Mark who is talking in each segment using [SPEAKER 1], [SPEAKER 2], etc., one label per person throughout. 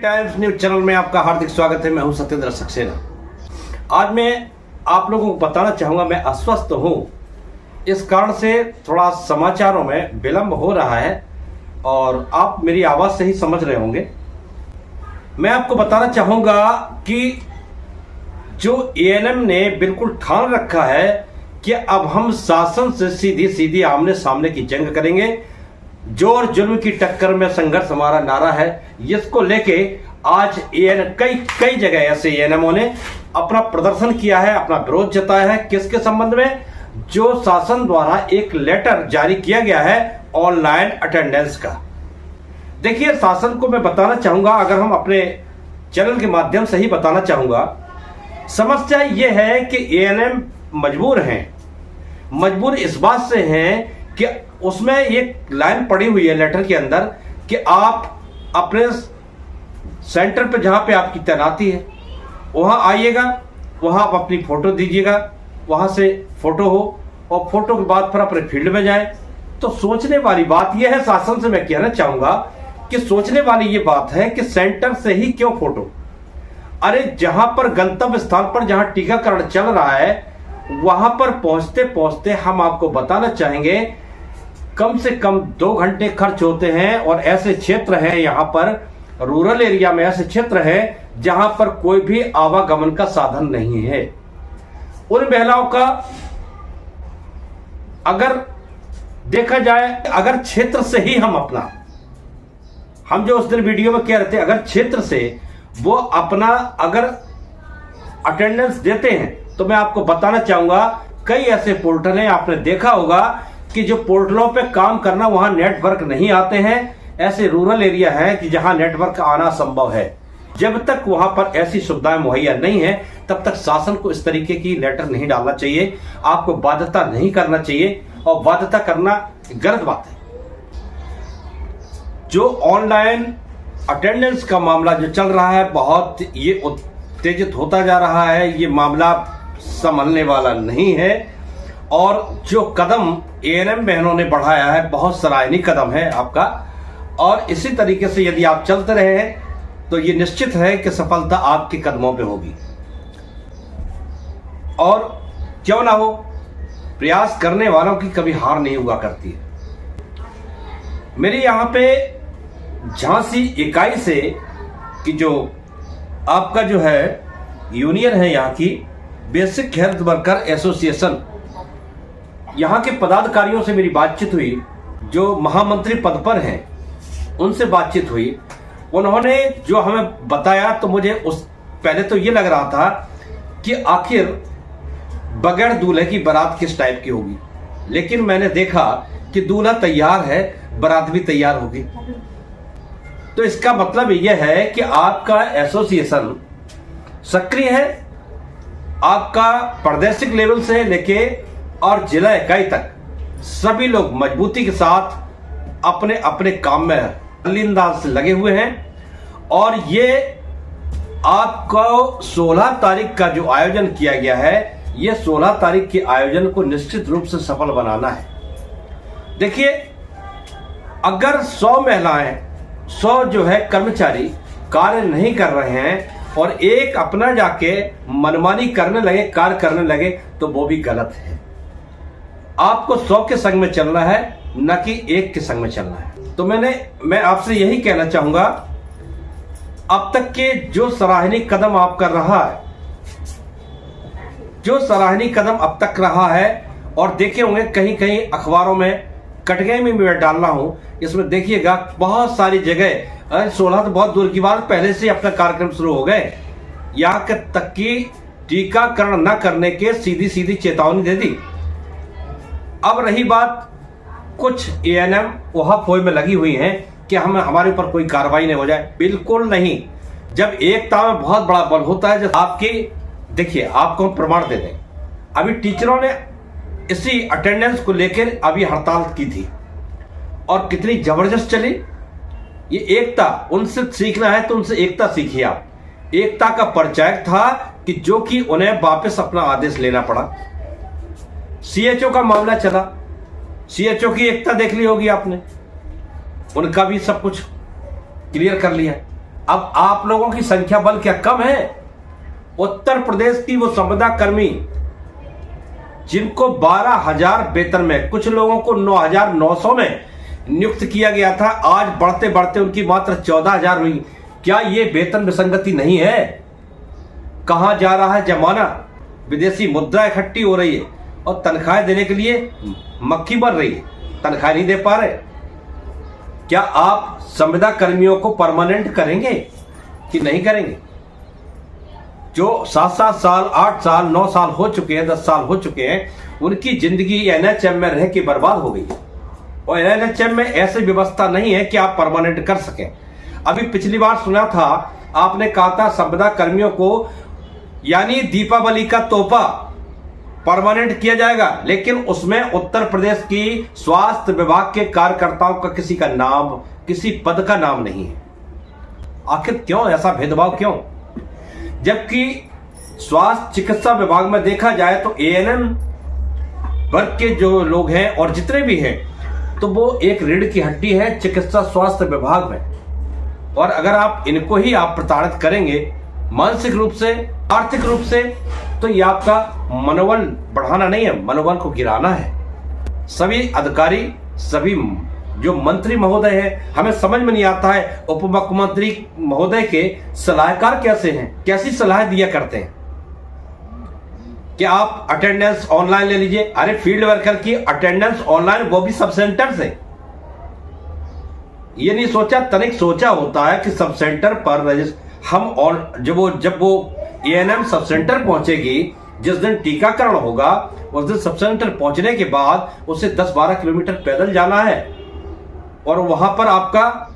[SPEAKER 1] Times news channel में आपका हार्दिक स्वागत है। मैं हूं सत्येंद्र सक्सेना। आज मैं आप लोगों को बताना चाहूंगा, मैं अस्वस्थ हूं, इस कारण से थोड़ा समाचारों में विलंब हो रहा है और आप मेरी आवाज से ही समझ रहे होंगे। मैं आपको बताना चाहूंगा कि जो एएनएम ने बिल्कुल ठान रखा है कि अब हम शासन से सीधी सीधी आमने सामने की जंग करेंगे, जोर जुल्म की टक्कर में संघर्ष हमारा नारा है। इसको लेके आज कई जगह ऐसे एएनएमओ ने अपना प्रदर्शन किया है, अपना विरोध जताया है। किसके संबंध में? जो शासन द्वारा एक लेटर जारी किया गया है ऑनलाइन अटेंडेंस का। देखिए, शासन को मैं बताना चाहूंगा, अगर हम अपने चैनल के माध्यम से ही बताना चाहूंगा, समस्या यह है कि एएनएम मजबूर हैं। मजबूर इस बात से हैं कि उसमें एक लाइन पड़ी हुई है लेटर के अंदर कि आप अपने सेंटर पे जहां पे आपकी तैनाती है वहां आइएगा, वहां आप अपनी फोटो दीजिएगा, वहां से फोटो हो और फोटो के बाद फिर अपने फील्ड में जाए। तो सोचने वाली बात यह है, शासन से मैं कहना चाहूंगा कि सोचने वाली ये बात है कि सेंटर से ही क्यों फोटो? अरे जहां पर गंतव्य स्थान पर जहां टीकाकरण चल रहा है वहां पर पहुंचते पहुंचते हम आपको बताना चाहेंगे कम से कम 2 घंटे खर्च होते हैं। और ऐसे क्षेत्र हैं, यहां पर रूरल एरिया में ऐसे क्षेत्र हैं जहां पर कोई भी आवागमन का साधन नहीं है। उन महिलाओं का अगर देखा जाए, अगर क्षेत्र से ही हम जो उस दिन वीडियो में कह रहे थे, अगर क्षेत्र से वो अपना अगर अटेंडेंस देते हैं तो मैं आपको बताना चाहूंगा कई ऐसे पोर्टल हैं, आपने देखा होगा कि जो पोर्टलों पे काम करना वहां नेटवर्क नहीं आते हैं। ऐसे रूरल एरिया है कि जहां नेटवर्क आना संभव है। जब तक वहां पर ऐसी सुविधाएं मुहैया नहीं है तब तक शासन को इस तरीके की लेटर नहीं डालना चाहिए। आपको बाध्यता नहीं करना चाहिए, और बाध्यता करना गलत बात है। जो ऑनलाइन अटेंडेंस का मामला जो चल रहा है, बहुत ये उत्तेजित होता जा रहा है। ये मामला संभलने वाला नहीं है। और जो कदम एएनएम बहनों ने बढ़ाया है, बहुत सराहनीय कदम है आपका। और इसी तरीके से यदि आप चलते रहे हैं तो ये निश्चित है कि सफलता आपके कदमों पे होगी। और क्यों ना हो, प्रयास करने वालों की कभी हार नहीं हुआ करती है। मेरे यहां पे झांसी इकाई से कि जो आपका जो है यूनियन है, यहाँ की बेसिक हेल्थ वर्कर एसोसिएशन, यहाँ के पदाधिकारियों से मेरी बातचीत हुई। जो महामंत्री पद पर हैं उनसे बातचीत हुई। उन्होंने जो हमें बताया तो मुझे पहले तो ये लग रहा था कि आखिर बगैर दूल्हे की बारात किस टाइप की होगी, लेकिन मैंने देखा कि दूल्हा तैयार है, बारात भी तैयार होगी। तो इसका मतलब यह है कि आपका एसोसिएशन सक्रिय है, आपका प्रादेशिक लेवल से लेके और जिला इकाई तक सभी लोग मजबूती के साथ अपने अपने काम में तल्लीनता से लगे हुए हैं। और ये आपको 16 तारीख का जो आयोजन किया गया है, ये 16 तारीख के आयोजन को निश्चित रूप से सफल बनाना है। देखिए, अगर 100 महिलाएं, 100 जो है कर्मचारी कार्य नहीं कर रहे हैं और एक अपना जाके मनमानी करने लगे, कार्य करने लगे, तो वो भी गलत है। आपको 100 के संग में चलना है, न कि 1 के संग में चलना है। तो मैं आपसे यही कहना चाहूंगा, अब तक के जो सराहनीय कदम आप कर रहा है, जो सराहनीय कदम अब तक रहा है, और देखे होंगे कहीं कहीं अखबारों में, कटगई में मैं डाल रहा हूं, इसमें देखिएगा बहुत सारी जगह 16 तो बहुत दूर की बात, पहले से अपना कार्यक्रम शुरू हो गए। यहाँ तक कि टीकाकरण न करने के सीधी सीधी चेतावनी दे दी। अब रही बात, कुछ एएनएम वहां फोई में लगी हुई हैं कि हमारे ऊपर कोई कार्रवाई नहीं हो जाए। बिल्कुल नहीं। जब एकता में बहुत बड़ा बल होता है, जब आपकी, देखिए आपको हम प्रमाण दे दें, अभी टीचरों ने इसी अटेंडेंस को लेकर अभी हड़ताल की थी और कितनी जबरदस्त चली। ये एकता, उनसे सीखना है तो उनसे एकता सीखिए आप। एकता का परिचायक था कि जो कि उन्हें वापस अपना आदेश लेना पड़ा। सीएचओ का मामला चला, सीएचओ की एकता देख ली होगी आपने, उनका भी सब कुछ क्लियर कर लिया। अब आप लोगों की संख्या बल क्या कम है? उत्तर प्रदेश की वो संविदा कर्मी जिनको 12,000 वेतन में, कुछ लोगों को 9,900 में नियुक्त किया गया था, आज बढ़ते बढ़ते उनकी मात्र 14,000 हुई। क्या ये वेतन विसंगति नहीं है? कहां जा रहा है जमाना? विदेशी मुद्रा इकट्ठी हो रही है और तनख्वाहें देने के लिए मक्खी बन रही है, तनख्वाह नहीं दे पा रहे। क्या आप संविदा कर्मियों को परमानेंट करेंगे कि नहीं करेंगे? जो 7-7 साल, 8 साल, 9 साल हो चुके हैं, 10 साल हो चुके हैं, उनकी जिंदगी एनएचएम में रह के बर्बाद हो गई है। और एनएचएम में ऐसी व्यवस्था नहीं है कि आप परमानेंट कर सकें। अभी पिछली बार सुना था, आपने कहा था संविदा कर्मियों को यानी दीपावली का तोहफा परमानेंट किया जाएगा, लेकिन उसमें उत्तर प्रदेश की स्वास्थ्य विभाग के कार्यकर्ताओं का किसी का नाम, किसी पद का नाम नहीं है। आखिर क्यों ऐसा भेदभाव, क्यों? जबकि स्वास्थ्य चिकित्सा विभाग में देखा जाए तो एएनएम वर्ग के जो लोग हैं और जितने भी हैं, तो वो एक रीढ़ की हड्डी है चिकित्सा स्वास्थ्य विभाग में। और अगर आप इनको ही आप प्रताड़ित करेंगे मानसिक रूप से, आर्थिक रूप से, तो ये आपका मनोबल बढ़ाना नहीं है, मनोबल को गिराना है। सभी अधिकारी, सभी जो मंत्री महोदय हैं, हमें समझ में नहीं आता है उप मुख्यमंत्री महोदय के सलाहकार कैसे हैं, कैसी सलाह दिया करते हैं कि आप अटेंडेंस ऑनलाइन ले लीजिए। अरे फील्ड वर्कर की अटेंडेंस ऑनलाइन, वो भी सब सेंटर से। ये नहीं सोचा, तनिक सोचा होता है कि सब सेंटर पर हम, और जब वो एएनएम सब सेंटर पहुंचेगी, जिस दिन टीकाकरण होगा उस दिन सब सेंटर पहुंचने के बाद उसे 10-12 किलोमीटर पैदल जाना है और वहां पर आपका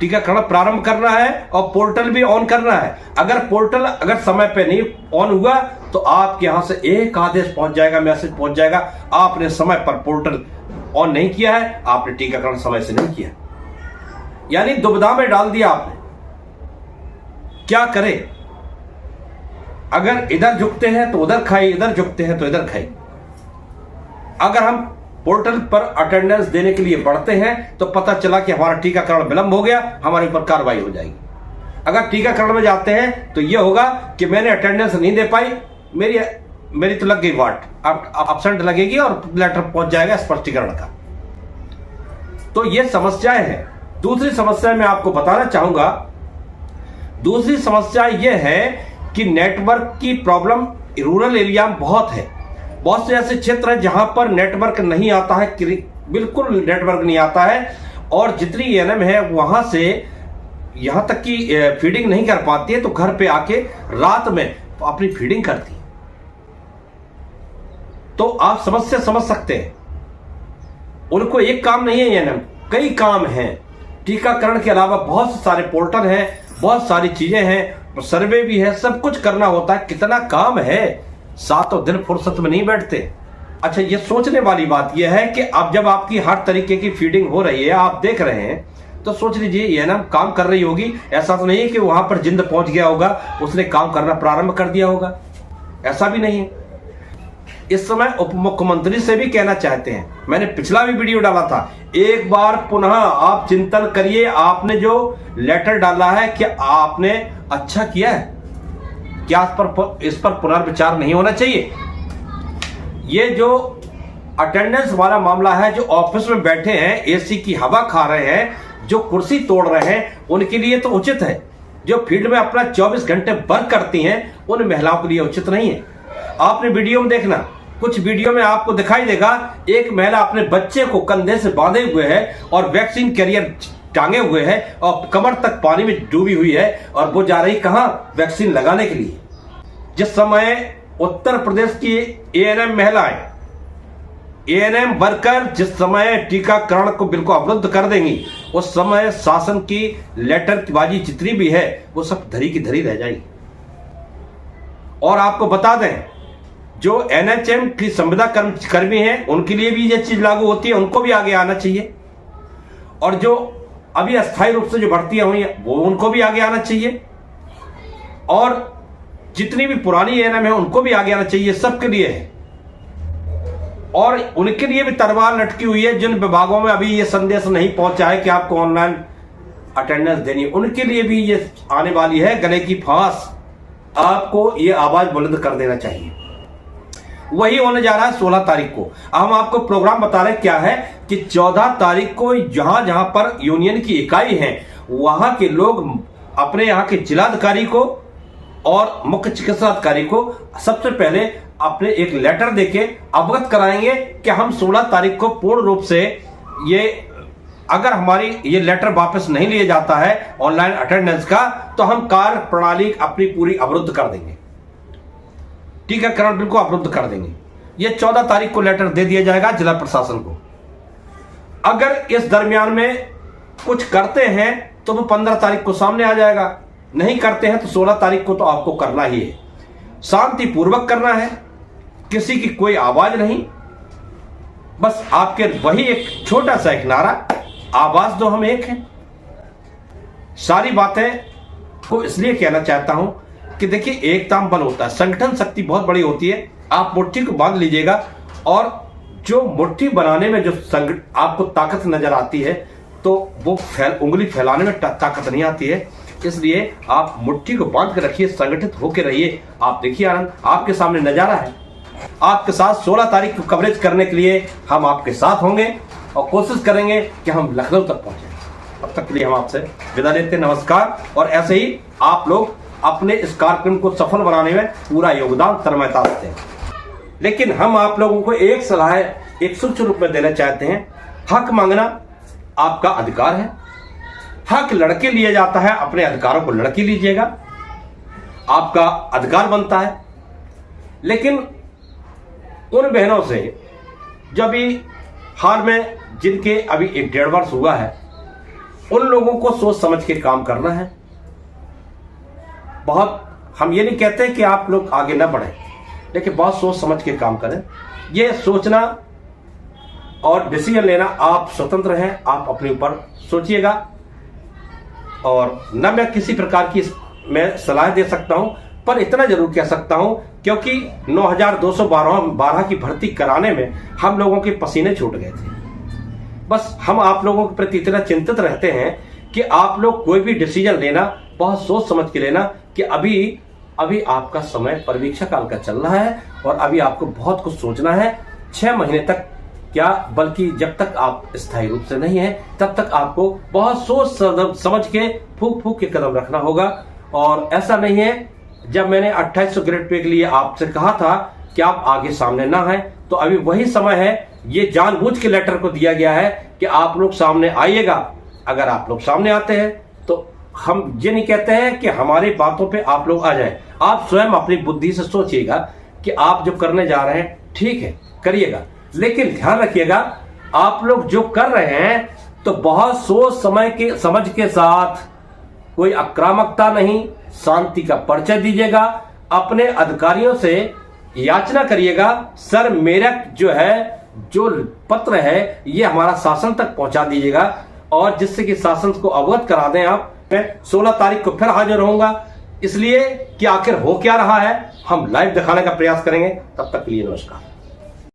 [SPEAKER 1] टीकाकरण प्रारंभ करना है और पोर्टल भी ऑन करना है। अगर पोर्टल अगर समय पे नहीं ऑन हुआ तो आपके यहां से एक आदेश पहुंच जाएगा, मैसेज पहुंच जाएगा, आपने समय पर पोर्टल ऑन नहीं किया है, आपने टीकाकरण समय से नहीं किया, यानी दुविधा में डाल दिया आपने। क्या करें? अगर इधर झुकते हैं तो उधर खाई, इधर झुकते हैं तो इधर खाई। अगर हम पोर्टल पर अटेंडेंस देने के लिए बढ़ते हैं तो पता चला कि हमारा टीकाकरण विलंब हो गया, हमारे ऊपर कार्रवाई हो जाएगी। अगर टीकाकरण में जाते हैं तो यह होगा कि मैंने अटेंडेंस नहीं दे पाई, मेरी तो लग गई वाट, एब्सेंट लगेगी और लेटर पहुंच जाएगा स्पष्टीकरण का। तो ये समस्याएं हैं। दूसरी समस्या मैं आपको बताना चाहूंगा, दूसरी समस्या यह है कि नेटवर्क की प्रॉब्लम रूरल एरिया में बहुत है। बहुत से ऐसे क्षेत्र हैं जहां पर नेटवर्क नहीं आता है, बिल्कुल नेटवर्क नहीं आता है, और जितनी एएनएम है वहां से यहां तक कि फीडिंग नहीं कर पाती है, तो घर पे आके रात में अपनी फीडिंग करती है। तो आप समस्या समझ सकते हैं। उनको एक काम नहीं है एएनएम, कई काम हैं। टीकाकरण के अलावा बहुत सारे पोर्टल हैं, बहुत सारी चीजें हैं, सर्वे भी है, सब कुछ करना होता है। कितना काम है, सातों दिन फुर्सत में नहीं बैठते। अच्छा, ये सोचने वाली बात यह है कि अब जब आपकी हर तरीके की फीडिंग हो रही है, आप देख रहे हैं, तो सोच लीजिए ये ना काम कर रही होगी। ऐसा तो नहीं है कि वहां पर जिंद पहुंच गया होगा, उसने काम करना प्रारंभ कर दिया होगा, ऐसा भी नहीं है। इस समय उप मुख्यमंत्री से भी कहना चाहते हैं, मैंने पिछला भी वीडियो डाला था, एक बार पुनः आप चिंतन करिए। आपने जो लेटर डाला है, क्या आपने अच्छा किया है? क्या इस पर पुनर्विचार नहीं होना चाहिए? ये जो अटेंडेंस वाला मामला है, जो ऑफिस में बैठे हैं, एसी की हवा खा रहे हैं, जो कुर्सी तोड़ रहे हैं, उनके लिए तो उचित है। जो फील्ड में अपना 24 घंटे वर्क करती हैं, उन महिलाओं के लिए उचित नहीं है। आपने वीडियो में देखना, कुछ वीडियो में आपको दिखाई देगा, एक महिला अपने बच्चे को कंधे से बांधे हुए है और वैक्सीन कैरियर टांगे हुए है और कमर तक पानी में डूबी हुई है, और वो जा रही कहां? वैक्सीन लगाने के लिए। जिस समय उत्तर प्रदेश की एएनएम महिलाएं, एएनएम वर्कर जिस समय टीकाकरण को बिल्कुल अवरुद्ध कर देंगी, उस समय शासन की लेटरबाजी जितनी भी है वो सब धरी की धरी रह जाएगी। और आपको बता दें, जो एनएचएम की संविदा कर्मी हैं, उनके लिए भी ये चीज लागू होती है, उनको भी आगे आना चाहिए। और जो अभी अस्थायी रूप से जो भर्तियां हुई हैं, वो उनको भी आगे आना चाहिए। और जितनी भी पुरानी एएनएम है, उनको भी आगे आना चाहिए, सबके लिए है। और उनके लिए भी तलवार लटकी हुई है, जिन विभागों में अभी ये संदेश नहीं पहुंचा है कि आपको ऑनलाइन अटेंडेंस देनी है, उनके लिए भी ये आने वाली है गले की फांस। आपको ये आवाज बुलंद कर देना चाहिए। वही होने जा रहा है 16 तारीख को। हम आपको प्रोग्राम बता रहे क्या है कि 14 तारीख को जहां जहां पर यूनियन की इकाई है वहां के लोग अपने यहाँ के जिलाधिकारी को और मुख्य चिकित्सा अधिकारी को सबसे पहले अपने एक लेटर देके अवगत कराएंगे कि हम 16 तारीख को पूर्ण रूप से ये, अगर हमारी ये लेटर वापस नहीं लिया जाता है ऑनलाइन अटेंडेंस का, तो हम कार्य प्रणाली अपनी पूरी अवरुद्ध कर देंगे, टीकाकरण बिल्कुल अवरुद्ध कर देंगे। ये 14 तारीख को लेटर दे दिया जाएगा जिला प्रशासन को। अगर इस दरमियान में कुछ करते हैं तो वो 15 तारीख को सामने आ जाएगा, नहीं करते हैं तो 16 तारीख को तो आपको करना ही है। शांतिपूर्वक करना है, किसी की कोई आवाज नहीं, बस आपके वही एक छोटा सा एक नारा, आवाज तो हम एक हैं। सारी बातें को इसलिए कहना चाहता हूं कि देखिए एकता में बल होता है, संगठन शक्ति बहुत बड़ी होती है। आप मुट्ठी को बांध लीजिएगा और जो मुट्ठी बनाने में जो आपको ताकत नजर आती है तो वो उंगली फैलाने में ताकत नहीं आती है। इसलिए आप मुट्ठी को बांध कर रखिए, संगठित होकर रहिए। आप देखिए आनंद, आपके सामने नजारा है, आपके साथ 16 तारीख को कवरेज करने के लिए हम आपके साथ होंगे और कोशिश करेंगे कि हम लखनऊ तक पहुंचे। तब तक के लिए हम आपसे विदा लेते हैं, नमस्कार। और ऐसे ही आप लोग अपने इस कार्यक्रम को सफल बनाने में पूरा योगदान तरमता देते हैं। लेकिन हम आप लोगों को एक सलाह एक सूक्ष्म रूप में देना चाहते हैं, हक मांगना आपका अधिकार है। हक लड़के लिया जाता है, अपने अधिकारों को लड़के लीजिएगा, आपका अधिकार बनता है। लेकिन उन बहनों से जो अभी हाल में जिनके अभी 1-1.5 वर्ष हुआ है, उन लोगों को सोच समझ के काम करना है। बहुत, हम ये नहीं कहते कि आप लोग आगे ना बढ़े, लेकिन बहुत सोच समझ के काम करें। ये सोचना और डिसीजन लेना आप स्वतंत्र हैं, आप अपने ऊपर सोचिएगा। और न मैं किसी प्रकार की मैं सलाह दे सकता हूं, पर इतना जरूर कह सकता हूं क्योंकि 9212 की भर्ती कराने में हम लोगों के पसीने छूट गए थे। बस हम आप लोगों के प्रति इतना चिंतित रहते हैं कि आप लोग कोई भी डिसीजन लेना बहुत सोच समझ के लेना कि अभी आपका समय परीक्षा काल का चल रहा है और अभी आपको बहुत कुछ सोचना है। 6 महीने तक क्या, बल्कि जब तक आप स्थायी रूप से नहीं है तब तक आपको बहुत सोच समझ के फूक फूक के कदम रखना होगा। और ऐसा नहीं है, जब मैंने 2800 ग्रेड पे के लिए आपसे कहा था कि आप आगे सामने ना आए, तो अभी वही समय है। ये जानबूझ के लेटर को दिया गया है कि आप लोग सामने आइएगा। अगर आप लोग सामने आते हैं तो हम ये नहीं कहते हैं कि हमारी बातों पे आप लोग आ जाएं। आप स्वयं अपनी बुद्धि से सोचिएगा कि आप जो करने जा रहे हैं ठीक है, करिएगा। लेकिन ध्यान रखिएगा, आप लोग जो कर रहे हैं तो बहुत सोच समझ के साथ, कोई आक्रामकता नहीं, शांति का परिचय दीजिएगा। अपने अधिकारियों से याचना करिएगा, सर मेरा जो पत्र है ये हमारा शासन तक पहुंचा दीजिएगा, और जिससे कि शासन को अवगत करा दें आप। मैं 16 तारीख को फिर हाजिर रहूंगा, इसलिए कि आखिर हो क्या रहा है हम लाइव दिखाने का प्रयास करेंगे। तब तक के लिए नमस्कार।